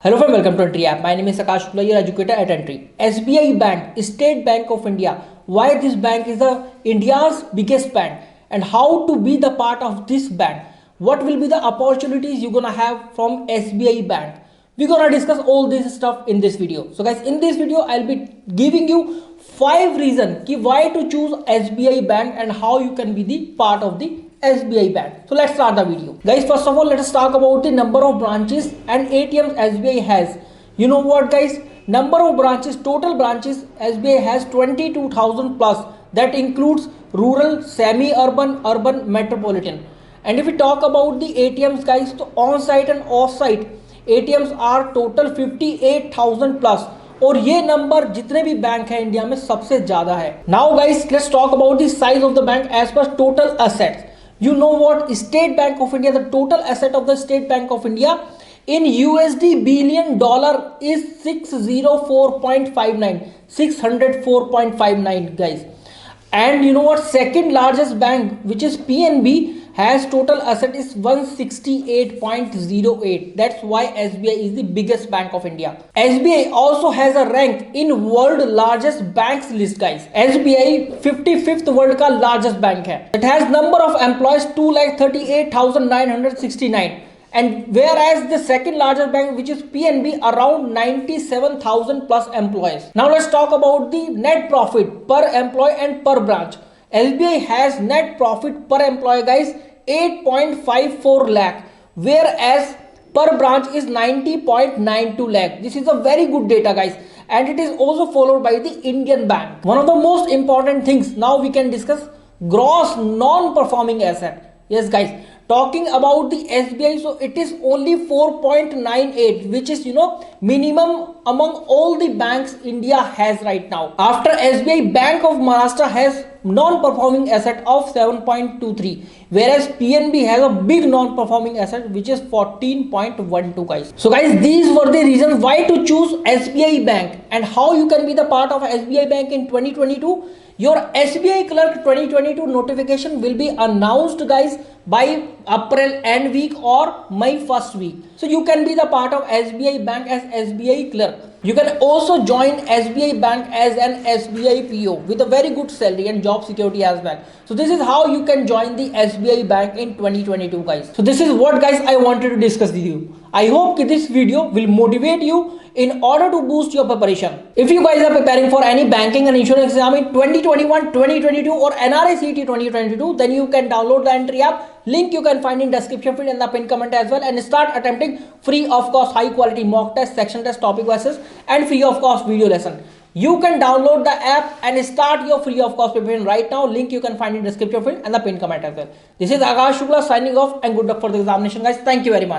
Hello friend, welcome to Entry app. My name is Akash Shukla, your educator at Entry. SBI Bank, State Bank of India. Why this bank is the India's biggest bank and how to be the part of this bank. What will be the opportunities you're gonna have from SBI Bank. We're gonna discuss all this stuff in this video. So guys, in this video, I'll be giving you 5 reasons why to choose SBI Bank and how you can be the part of the SBI Bank. So let's start the video. Guys, first of all, let us talk about the number of branches and ATMs SBI has. You know what guys? Number of branches, total branches SBI has 22,000 plus. That includes rural, semi-urban, urban, metropolitan. And if we talk about the ATMs guys, so on-site and off-site ATMs are total 58,000 plus. और ये number जितने भी bank है India में सबसे ज्यादा है. Now guys let's talk about the size of the bank as per total assets. You know what? State Bank of India, the total asset of the State Bank of India in USD billion dollar is 604.59 guys. And you know what? Second largest bank, which is PNB, has total asset is 168.08. That's why SBI is the biggest bank of India. SBI also has a rank in world largest banks list guys. SBI 55th world का largest bank है. It has number of employees 2,38,969. And whereas the second largest bank, which is PNB, around 97,000 plus employees. Now let's talk about the net profit per employee and per branch. SBI has net profit per employee guys 8.54 lakh, whereas per branch is 90.92 lakh. This is a very good data guys, and it is also followed by the Indian Bank. One of the most important things now we can discuss gross non-performing asset. Yes guys, talking about the SBI, so it is only 4.98, which is minimum among all the banks India has right now. After SBI, Bank of Maharashtra has non-performing asset of 7.23, whereas PNB has a big non-performing asset which is 14.12 guys. So guys, these were the reasons why to choose SBI Bank and how you can be the part of SBI Bank in 2022. Your SBI Clerk 2022 notification will be announced guys by April end week or May first week. So you can be the part of SBI Bank as SBI Clerk. You can also join SBI Bank as an SBI PO with a very good salary and job security as well. So this is how you can join the SBI Bank in 2022 guys. So this is what guys I wanted to discuss with you. I hope this video will motivate you in order to boost your preparation. If you guys are preparing for any banking and insurance exam in 2021, 2022 or NRI CET 2022, then you can download the Entry app. Link you can find in description field and the pinned comment as well, and start attempting free of cost high quality mock test, section test, topic quizzes and free of cost video lesson. You can download the app and start your free of cost preparation right now. Link you can find in description field and the pinned comment as well. This is Akash Shukla signing off, and good luck for the examination guys. Thank you very much.